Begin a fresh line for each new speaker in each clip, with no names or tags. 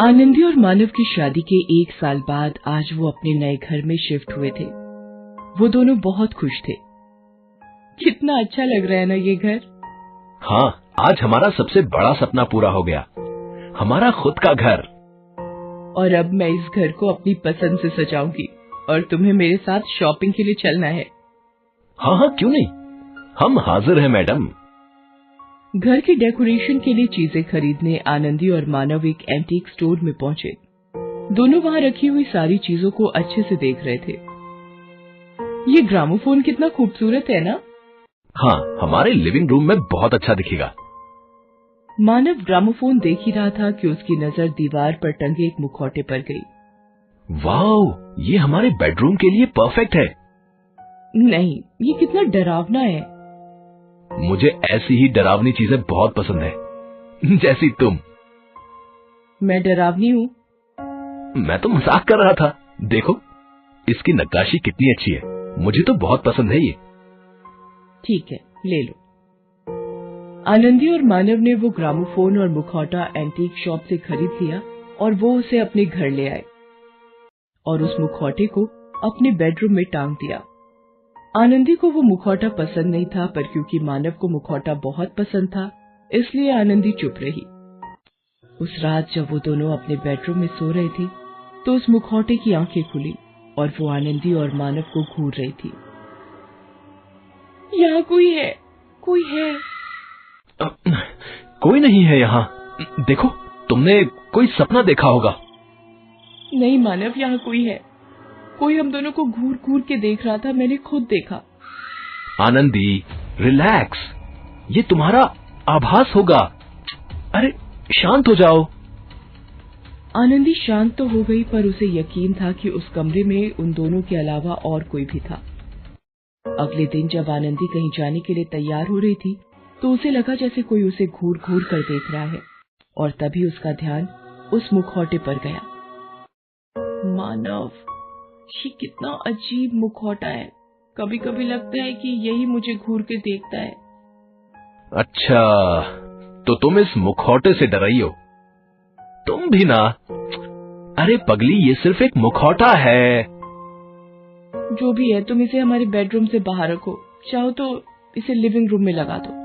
आनंदी और मानव की शादी के 1 साल बाद आज वो अपने नए घर में शिफ्ट हुए थे। वो दोनों बहुत खुश थे। कितना अच्छा लग रहा है ना ये घर।
हाँ, आज हमारा सबसे बड़ा सपना पूरा हो गया, हमारा खुद का घर।
और अब मैं इस घर को अपनी पसंद से सजाऊंगी और तुम्हें मेरे साथ शॉपिंग के लिए चलना है।
हाँ हाँ, क्यों नहीं, हम हाजिर हैं मैडम।
घर के डेकोरेशन के लिए चीजें खरीदने आनंदी और मानव एक एंटीक स्टोर में पहुंचे। दोनों वहां रखी हुई सारी चीजों को अच्छे से देख रहे थे। ये ग्रामोफोन कितना खूबसूरत है ना।
हाँ, हमारे लिविंग रूम में बहुत अच्छा दिखेगा।
मानव ग्रामोफोन देख ही रहा था कि उसकी नजर दीवार पर टंगे एक मुखौटे पर गई।
वाओ, ये हमारे बेडरूम के लिए परफेक्ट है।
नहीं, ये कितना डरावना है।
मुझे ऐसी ही डरावनी चीजें बहुत पसंद है, जैसी तुम।
मैं डरावनी हूँ?
मैं तो मजाक कर रहा था। देखो, इसकी नक्काशी कितनी अच्छी है, मुझे तो बहुत पसंद है ये।
ठीक है, ले लो। आनंदी और मानव ने वो ग्रामोफोन और मुखौटा एंटीक शॉप से खरीद लिया और वो उसे अपने घर ले आए और उस मुखौटे को अपने बेडरूम में टांग दिया। आनंदी को वो मुखौटा पसंद नहीं था, पर क्योंकि मानव को मुखौटा बहुत पसंद था, इसलिए आनंदी चुप रही। उस रात जब वो दोनों अपने बेडरूम में सो रहे थे, तो उस मुखौटे की आंखें खुली और वो आनंदी और मानव को घूर रही थी। यहाँ कोई है, कोई है।
कोई नहीं है यहाँ। देखो, तुमने कोई सपना देखा होगा।
नहीं मानव, यहाँ कोई है। कोई हम दोनों को घूर घूर के देख रहा था, मैंने खुद देखा।
आनंदी, रिलैक्स, ये तुम्हारा आभास होगा। अरे शांत हो जाओ।
आनंदी शांत तो हो गई, पर उसे यकीन था कि उस कमरे में उन दोनों के अलावा और कोई भी था। अगले दिन जब आनंदी कहीं जाने के लिए तैयार हो रही थी, तो उसे लगा जैसे कोई उसे घूर घूर कर देख रहा है, और तभी उसका ध्यान उस मुखौटे पर गया। मानव, ये कितना अजीब मुखौटा है। कभी कभी लगता है कि यही मुझे घूर के देखता है।
अच्छा, तो तुम इस मुखौटे से डर रही हो? तुम भी ना। अरे पगली, ये सिर्फ एक मुखौटा है।
जो भी है, तुम इसे हमारे बेडरूम से बाहर रखो। चाहो तो इसे लिविंग रूम में लगा दो।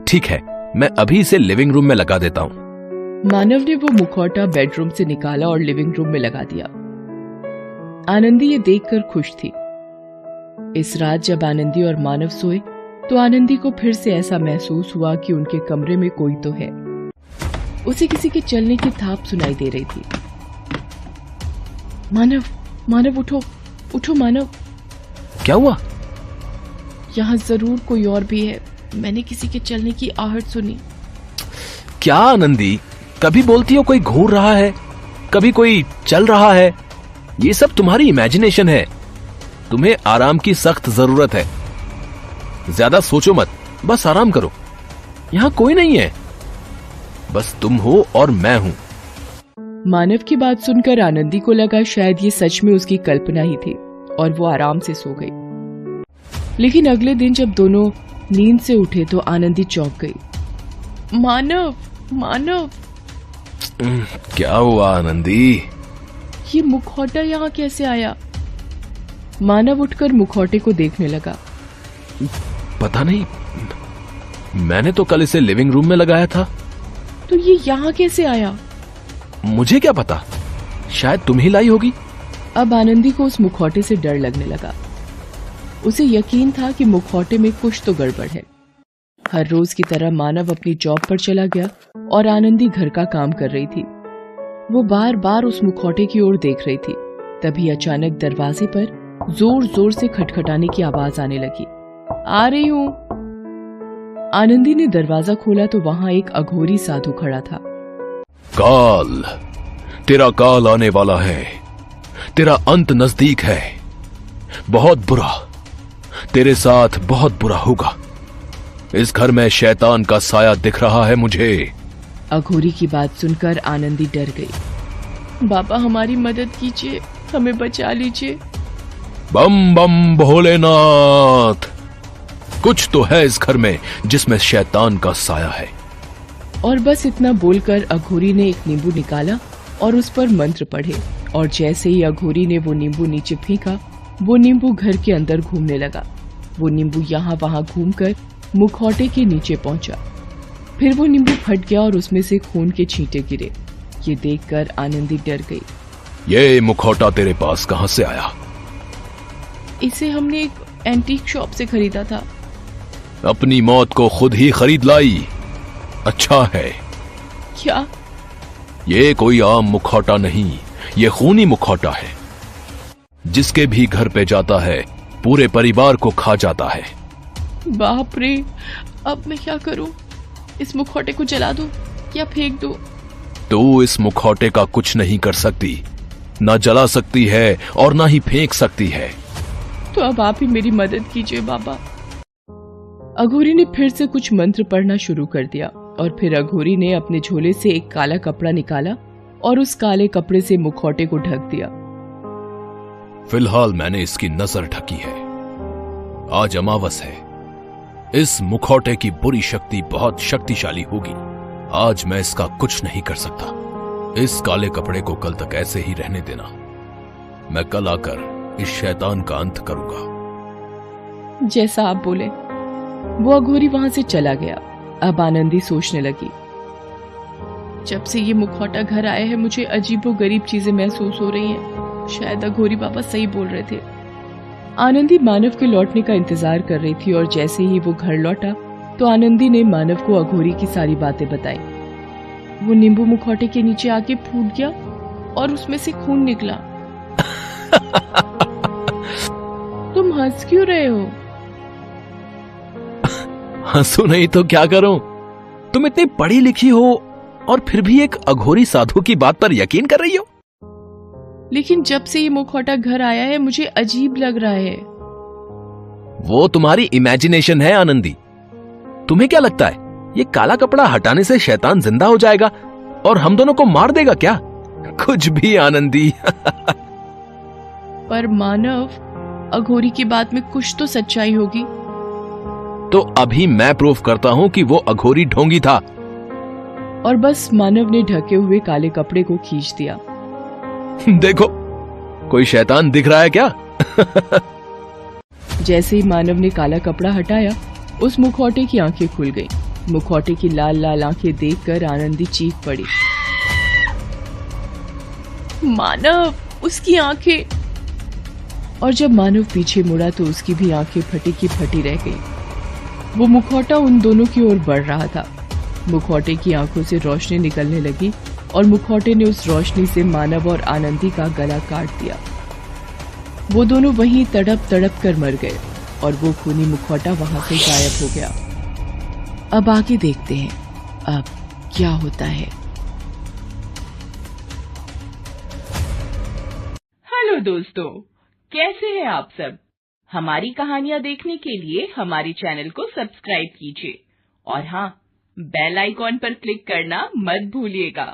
ठीक है, मैं अभी इसे लिविंग रूम में लगा देता हूँ।
मानव ने वो मुखौटा बेडरूम से निकाला और लिविंग रूम में लगा दिया। आनंदी ये देखकर खुश थी। इस रात जब आनंदी और मानव सोए, तो आनंदी को फिर से ऐसा महसूस हुआ कि उनके कमरे में कोई तो है। उसे किसी के चलने की थाप सुनाई दे रही थी। मानव, मानव उठो, उठो मानव।
क्या हुआ?
यहाँ जरूर कोई और भी है। मैंने किसी के चलने की आहट सुनी।
क्या आनंदी, कभी बोलती हो कोई घूर रहा है, कभी कोई चल रहा है। ये सब तुम्हारी इमेजिनेशन है। तुम्हें आराम की सख्त जरूरत है। ज्यादा सोचो मत, बस आराम करो। यहाँ कोई नहीं है, बस तुम हो और मैं हूं।
मानव की बात सुनकर आनंदी को लगा शायद ये सच में उसकी कल्पना ही थी, और वो आराम से सो गई। लेकिन अगले दिन जब दोनों नींद से उठे तो आनंदी चौंक गई। मानव, मानव।
क्या हुआ आनंदी?
ये मुखौटा यहाँ कैसे आया? मानव उठकर मुखौटे को देखने लगा।
पता नहीं, मैंने तो कल इसे लिविंग रूम में लगाया था।
तो ये यहाँ कैसे आया?
मुझे क्या पता, शायद तुम ही लाई होगी।
अब आनंदी को उस मुखौटे से डर लगने लगा। उसे यकीन था कि मुखौटे में कुछ तो गड़बड़ है। हर रोज की तरह मानव अपनी जॉब पर चला गया और आनंदी घर का काम कर रही थी। वो बार बार उस मुखौटे की ओर देख रही थी। तभी अचानक दरवाजे पर जोर जोर से खटखटाने की आवाज आने लगी। आ रही हूँ। आनंदी ने दरवाजा खोला तो वहाँ एक अघोरी साधु खड़ा था।
काल, तेरा काल आने वाला है। तेरा अंत नजदीक है। बहुत बुरा, तेरे साथ बहुत बुरा होगा। इस घर में शैतान का साया दिख रहा है मुझे।
अघोरी की बात सुनकर आनंदी डर गई। बाबा, हमारी मदद कीजिए, हमें बचा लीजिए।
बम बम भोलेनाथ। कुछ तो है इस घर में जिसमें शैतान का साया है।
और बस इतना बोलकर अघोरी ने एक नींबू निकाला और उस पर मंत्र पढ़े, और जैसे ही अघोरी ने वो नींबू नीचे फेंका, वो नींबू घर के अंदर घूमने लगा। वो नींबू यहाँ वहाँ घूमकर मुखौटे के नीचे पहुंचा। फिर वो नींबू फट गया और उसमें से खून के छींटे गिरे। ये देखकर आनंदी डर गई।
ये मुखौटा तेरे पास कहाँ से आया?
इसे हमने एक एंटीक शॉप से खरीदा था।
अपनी मौत को खुद ही खरीद लाई। अच्छा है।
क्या?
ये कोई आम मुखौटा नहीं, ये खूनी मुखौटा है। जिसके भी घर पे जाता है पूरे परिवार को खा जाता है।
बाप रे, अब मैं क्या करूं? इस मुखौटे को जला दूं या फेंक दूं?
तू इस मुखौटे का कुछ नहीं कर सकती, ना जला सकती है और ना ही फेंक सकती है।
तो अब आप ही मेरी मदद कीजिए बाबा। अघोरी ने फिर से कुछ मंत्र पढ़ना शुरू कर दिया और फिर अघोरी ने अपने झोले से एक काला कपड़ा निकाला और उस काले कपड़े से मुखौटे को ढक दिया।
फिलहाल मैंने इसकी नजर ढकी है। आज अमावस है। इस मुखौटे की बुरी शक्ति बहुत शक्तिशाली होगी। आज मैं इसका कुछ नहीं कर सकता। इस काले कपड़े को कल तक ऐसे ही रहने देना। मैं कल आकर इस शैतान का अंत करूंगा।
जैसा आप बोले। वो अघोरी वहां से चला गया। अब आनंदी सोचने लगी, जब से ये मुखौटा घर आया है मुझे अजीबोगरीब चीजें महसूस हो रही हैं। शायद अघोरी बाबा सही बोल रहे थे। आनंदी मानव के लौटने का इंतजार कर रही थी और जैसे ही वो घर लौटा तो आनंदी ने मानव को अघोरी की सारी बातें बताई। वो नींबू मुखौटे के नीचे आके फूट गया और उसमें से खून निकला। तुम हंस क्यों रहे हो?
हंसू नहीं तो क्या करूं? तुम इतनी पढ़ी लिखी हो और फिर भी एक अघोरी साधु की बात पर यकीन कर रही हो।
लेकिन जब से ये मुखौटा घर आया है मुझे अजीब लग रहा है।
वो तुम्हारी इमेजिनेशन है आनंदी। तुम्हें क्या लगता है ये काला कपड़ा हटाने से शैतान जिंदा हो जाएगा और हम दोनों को मार देगा क्या? कुछ भी आनंदी।
पर मानव, अघोरी की बात में कुछ तो सच्चाई होगी।
तो अभी मैं प्रूफ करता हूं कि वो अघोरी ढोंगी था।
और बस मानव ने ढके हुए काले कपड़े को खींच दिया।
देखो, कोई शैतान दिख रहा है क्या?
जैसे ही मानव ने काला कपड़ा हटाया उस मुखौटे की आंखें खुल गईं। मुखौटे की लाल लाल आंखें देखकर आनंदी चीख पड़ी। मानव, उसकी आंखें! और जब मानव पीछे मुड़ा तो उसकी भी आंखें फटी की फटी रह गईं। वो मुखौटा उन दोनों की ओर बढ़ रहा था। मुखौटे की आंखों से रोशनी निकलने लगी और मुखौटे ने उस रोशनी से मानव और आनंदी का गला काट दिया। वो दोनों वहीं तड़प तड़प कर मर गए और वो खूनी मुखौटा वहां से गायब हो गया। अब आगे देखते हैं अब क्या होता है।
हेलो दोस्तों, कैसे हैं आप सब? हमारी कहानियां देखने के लिए हमारे चैनल को सब्सक्राइब कीजिए और हाँ, बेल आइकॉन पर क्लिक करना मत भूलिएगा।